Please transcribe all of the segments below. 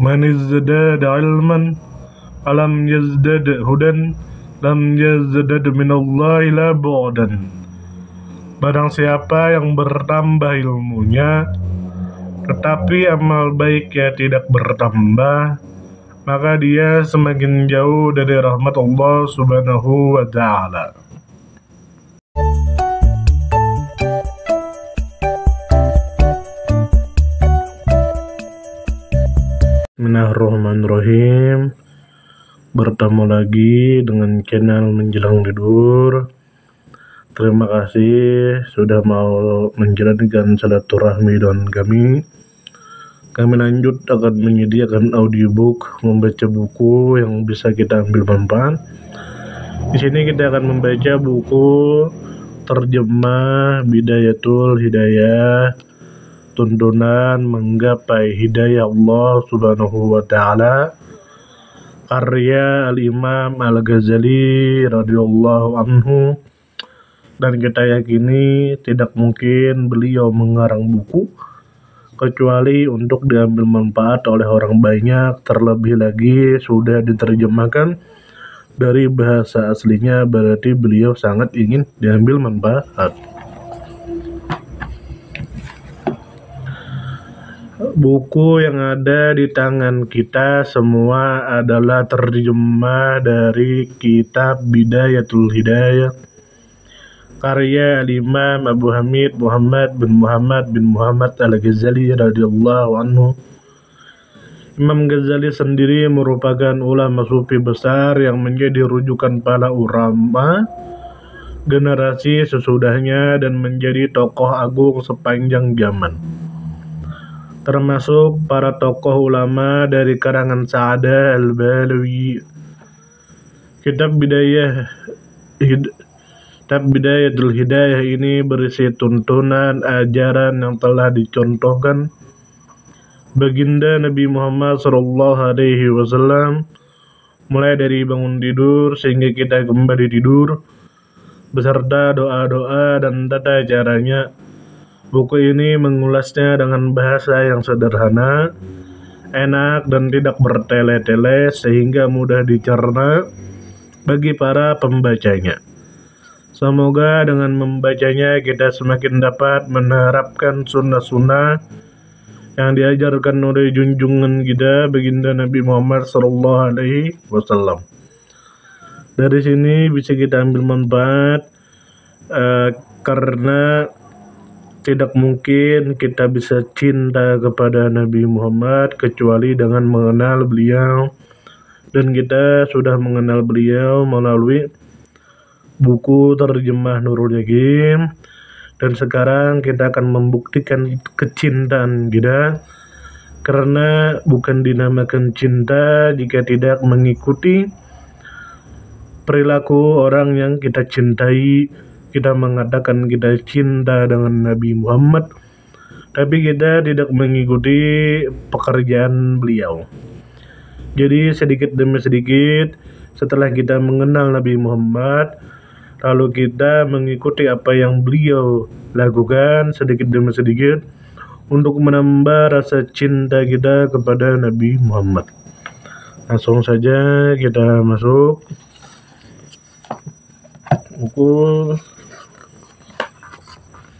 Man izdada ilman alam yazdad hudan lam yazdad minallahi la bu'dan. Barang siapa yang bertambah ilmunya tetapi amal baiknya tidak bertambah, maka dia semakin jauh dari rahmat Allah Subhanahu wa ta'ala. Bismillahirrahmanirrahim. Bertemu lagi dengan channel Menjelang Tidur. Terima kasih sudah mau menjalankan silaturahmi dengan kami. Kami lanjut akan menyediakan audiobook membaca buku yang bisa kita ambil manfaat. Di sini kita akan membaca buku terjemah Bidayatul Hidayah, tuntunan menggapai hidayah Allah Subhanahu wa ta'ala, karya Al-Imam Al-Ghazali radhiyallahu anhu. Dan kita yakini tidak mungkin beliau mengarang buku kecuali untuk diambil manfaat oleh orang banyak, terlebih lagi sudah diterjemahkan dari bahasa aslinya, berarti beliau sangat ingin diambil manfaat. Buku yang ada di tangan kita semua adalah terjemah dari kitab Bidayatul Hidayah, karya Imam Abu Hamid Muhammad bin Muhammad Al-Ghazali radhiyallahu anhu. Imam Ghazali sendiri merupakan ulama sufi besar yang menjadi rujukan para ulama generasi sesudahnya dan menjadi tokoh agung sepanjang zaman. Termasuk para tokoh ulama dari karangan Sa'adah Al-Balawi. Kitab Bidayatul Hidayah ini berisi tuntunan ajaran yang telah dicontohkan baginda Nabi Muhammad SAW, mulai dari bangun tidur sehingga kita kembali tidur, beserta doa-doa dan tata caranya. Buku ini mengulasnya dengan bahasa yang sederhana, enak dan tidak bertele-tele sehingga mudah dicerna bagi para pembacanya. Semoga dengan membacanya kita semakin dapat menerapkan sunnah-sunnah yang diajarkan oleh junjungan kita baginda Nabi Muhammad SAW. Dari sini bisa kita ambil manfaat karena tidak mungkin kita bisa cinta kepada Nabi Muhammad kecuali dengan mengenal beliau, dan kita sudah mengenal beliau melalui buku terjemah Nurul Yakin. Dan sekarang kita akan membuktikan kecintaan kita, karena bukan dinamakan cinta jika tidak mengikuti perilaku orang yang kita cintai. Kita mengatakan kita cinta dengan Nabi Muhammad, tapi kita tidak mengikuti pekerjaan beliau. Jadi sedikit demi sedikit setelah kita mengenal Nabi Muhammad, lalu kita mengikuti apa yang beliau lakukan sedikit demi sedikit untuk menambah rasa cinta kita kepada Nabi Muhammad. Langsung saja kita masuk buku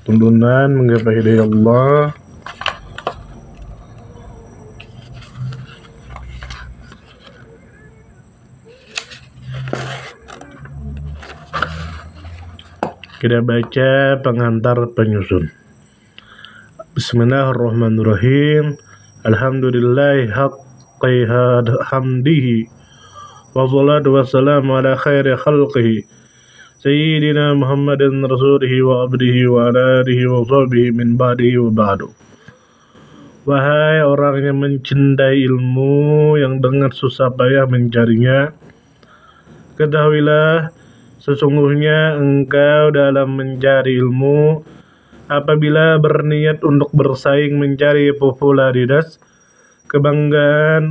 tuntunan menggapai hidayah Allah. Kita baca pengantar penyusun. Bismillahirrahmanirrahim. Alhamdulillahi haqqi hamdihi wa salatu wassalamu ala khairi khalqihi Sayyidina Muhammadin rasulihi wa abdihi wa ala alihi wa sahbihi min ba'dihi wa ba'du. Wahai orang yang mencintai ilmu yang dengan susah payah mencarinya, ketahuilah sesungguhnya engkau dalam mencari ilmu, apabila berniat untuk bersaing mencari popularitas, kebanggaan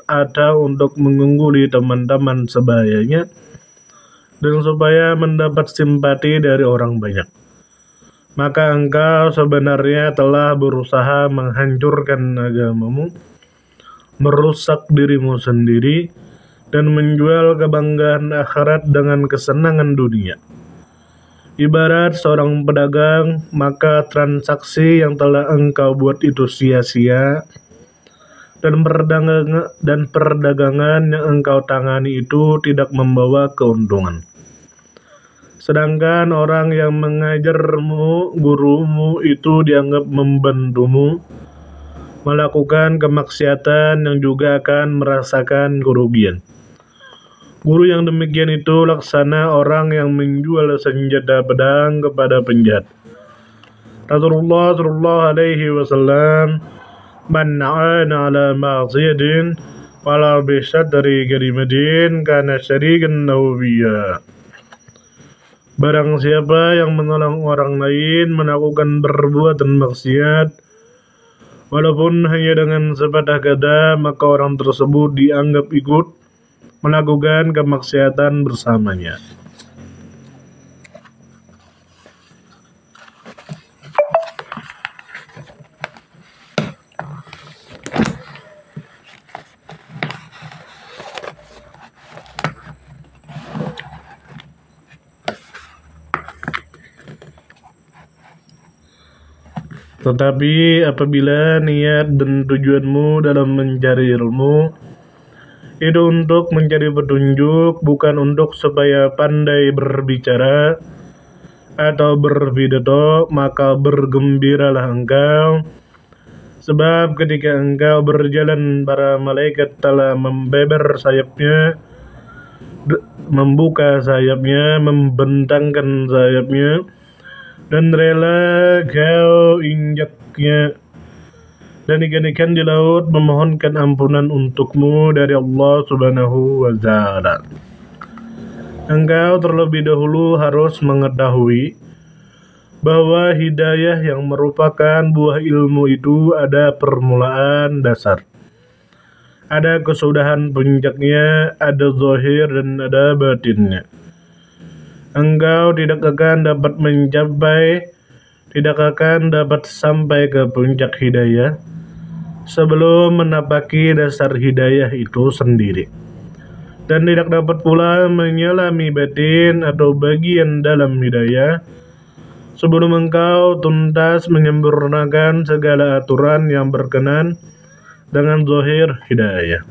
atau untuk mengungguli teman-teman sebayanya, dan supaya mendapat simpati dari orang banyak, maka engkau sebenarnya telah berusaha menghancurkan agamamu. merusak dirimu sendiri, dan menjual kebanggaan akhirat dengan kesenangan dunia. Ibarat seorang pedagang, maka transaksi yang telah engkau buat itu sia-sia, dan perdagangan yang engkau tangani itu tidak membawa keuntungan. Sedangkan orang yang mengajarmu, gurumu itu dianggap membantumu melakukan kemaksiatan yang juga akan merasakan kerugian. Guru yang demikian itu laksana orang yang menjual senjata pedang kepada penjahat. Rasulullah sallallahu alaihi wasallam, "Man 'ana 'ala ma'siyatin wala bi syadri kalimatin kana syarikan lahu biya." Barang siapa yang menolong orang lain melakukan perbuatan maksiat walaupun hanya dengan sepatah kata, maka orang tersebut dianggap ikut melakukan kemaksiatan bersamanya. Tetapi apabila niat dan tujuanmu dalam mencari ilmu itu untuk mencari petunjuk, bukan untuk supaya pandai berbicara atau berpidato, maka bergembiralah engkau, sebab ketika engkau berjalan para malaikat telah membeber sayapnya, membuka sayapnya, membentangkan sayapnya, dan rela kau injaknya, dan ikan-ikan di laut memohonkan ampunan untukmu dari Allah Subhanahu wa Ta'ala. Engkau terlebih dahulu harus mengetahui bahwa hidayah yang merupakan buah ilmu itu ada permulaan dasar, ada kesudahan puncaknya, ada zahir dan ada batinnya. Engkau tidak akan dapat sampai ke puncak hidayah sebelum menapaki dasar hidayah itu sendiri, dan tidak dapat pula menyelami batin atau bagian dalam hidayah sebelum engkau tuntas menyempurnakan segala aturan yang berkenan dengan zahir hidayah.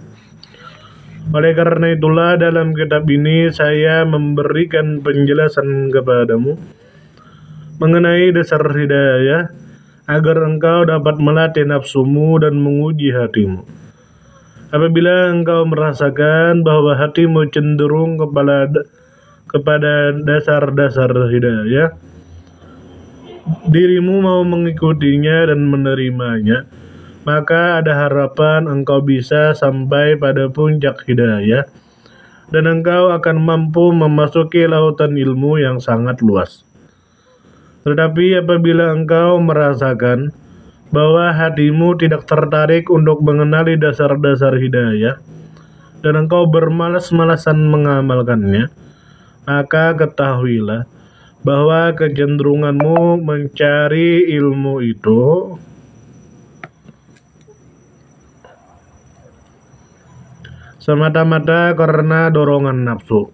Oleh karena itulah dalam kitab ini saya memberikan penjelasan kepadamu mengenai dasar hidayah agar engkau dapat melatih nafsumu dan menguji hatimu. Apabila engkau merasakan bahwa hatimu cenderung kepada dasar-dasar hidayah, dirimu mau mengikutinya dan menerimanya, maka ada harapan engkau bisa sampai pada puncak hidayah dan engkau akan mampu memasuki lautan ilmu yang sangat luas. Tetapi apabila engkau merasakan bahwa hatimu tidak tertarik untuk mengenali dasar-dasar hidayah dan engkau bermalas-malasan mengamalkannya, maka ketahuilah bahwa kecenderunganmu mencari ilmu itu semata-mata karena dorongan nafsu.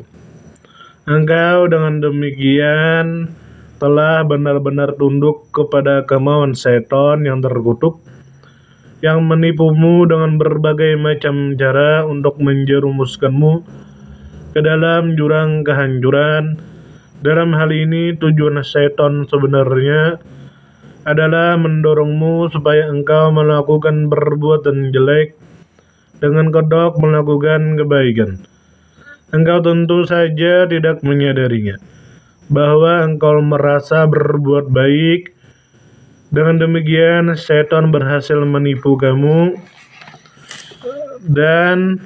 Engkau dengan demikian telah benar-benar tunduk kepada kemauan setan yang terkutuk, yang menipumu dengan berbagai macam cara untuk menjerumuskanmu ke dalam jurang kehancuran. Dalam hal ini tujuan setan sebenarnya adalah mendorongmu supaya engkau melakukan perbuatan jelek dengan kedok melakukan kebaikan. Engkau tentu saja tidak menyadarinya bahwa engkau merasa berbuat baik. Dengan demikian setan berhasil menipu kamu dan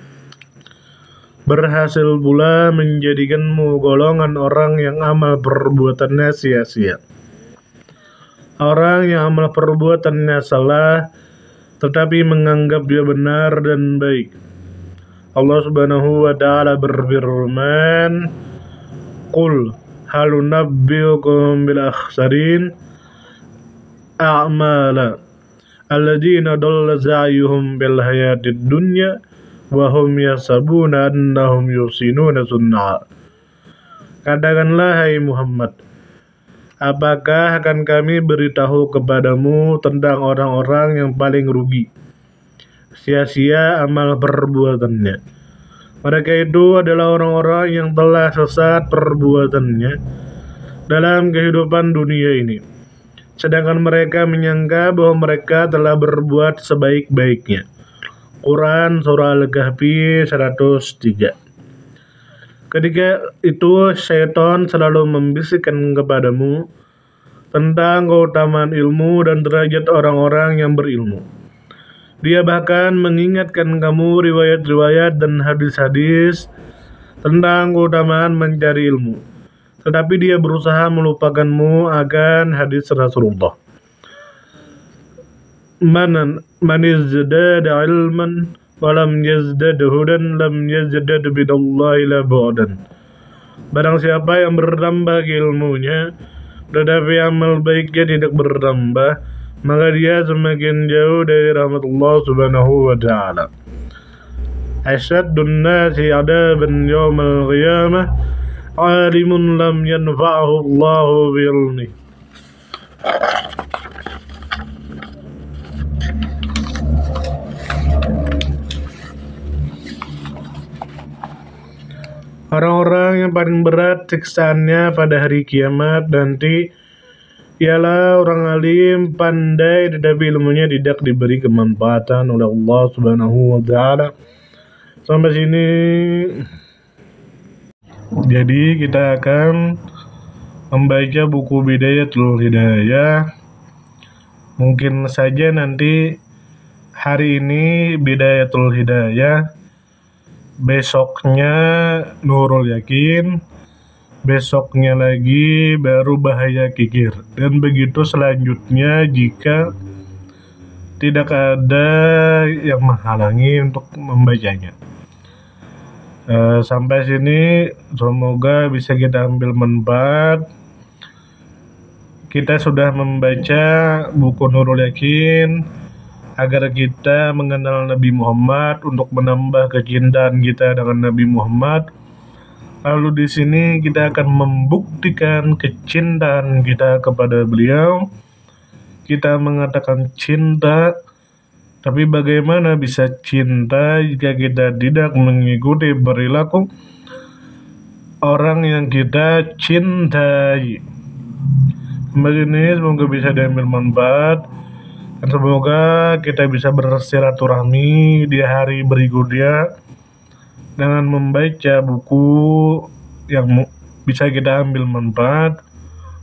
berhasil pula menjadikanmu golongan orang yang amal perbuatannya sia-sia, orang yang amal perbuatannya salah tetapi menganggap dia benar dan baik. Allah Subhanahu wa Ta'ala berfirman, "Qul hal nunabbiukum bil akhsarin a'mala alladzina dhalla sa'yuhum bil hayatid dunya wa hum yahsabuna annahum yuhsinuna sun'a. Katakanlah hai Muhammad, apakah akan kami beritahu kepadamu tentang orang-orang yang paling rugi, sia-sia amal perbuatannya. Mereka itu adalah orang-orang yang telah sesat perbuatannya dalam kehidupan dunia ini, sedangkan mereka menyangka bahwa mereka telah berbuat sebaik-baiknya. Quran Surah Al-Kahfi 103. Ketika itu syaitan selalu membisikkan kepadamu tentang keutamaan ilmu dan derajat orang-orang yang berilmu. Dia bahkan mengingatkan kamu riwayat-riwayat dan hadis-hadis tentang keutamaan mencari ilmu. Tetapi dia berusaha melupakanmu akan hadis Rasulullah. Man izdada ilman walam yazdad hudan lam yazdad bidallahi la bu'dan. Barang siapa yang bertambah ilmunya tetapi amal baiknya tidak bertambah, maka dia semakin jauh dari rahmat Allah Subhanahu wa ta'ala. Asyaddun nasi adaban yawmal qiyamah alimun lam yanfa'ahu Allahu bi'ilmi. Orang-orang yang paling berat siksaannya pada hari kiamat nanti ialah orang alim pandai tetapi ilmunya tidak diberi kemanfaatan oleh Allah Subhanahu wa ta'ala. Sampai sini. Jadi kita akan membaca buku Bidayatul Hidayah. Mungkin saja nanti hari ini Bidayatul Hidayah, besoknya Nurul Yakin, besoknya lagi baru Bahaya Kikir, dan begitu selanjutnya jika tidak ada yang menghalangi untuk membacanya. Sampai sini semoga bisa kita ambil manfaat. Kita sudah membaca buku Nurul Yakin agar kita mengenal Nabi Muhammad, untuk menambah kecintaan kita dengan Nabi Muhammad. Lalu di sini kita akan membuktikan kecintaan kita kepada beliau. Kita mengatakan cinta, tapi bagaimana bisa cinta jika kita tidak mengikuti perilaku orang yang kita cintai? Begini, semoga bisa diambil manfaat. Dan semoga kita bisa bersilaturahmi di hari berikutnya dengan membaca buku yang bisa kita ambil manfaat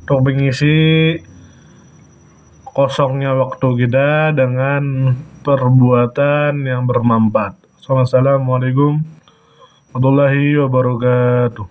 untuk mengisi kosongnya waktu kita dengan perbuatan yang bermanfaat. Assalamualaikum warahmatullahi wabarakatuh.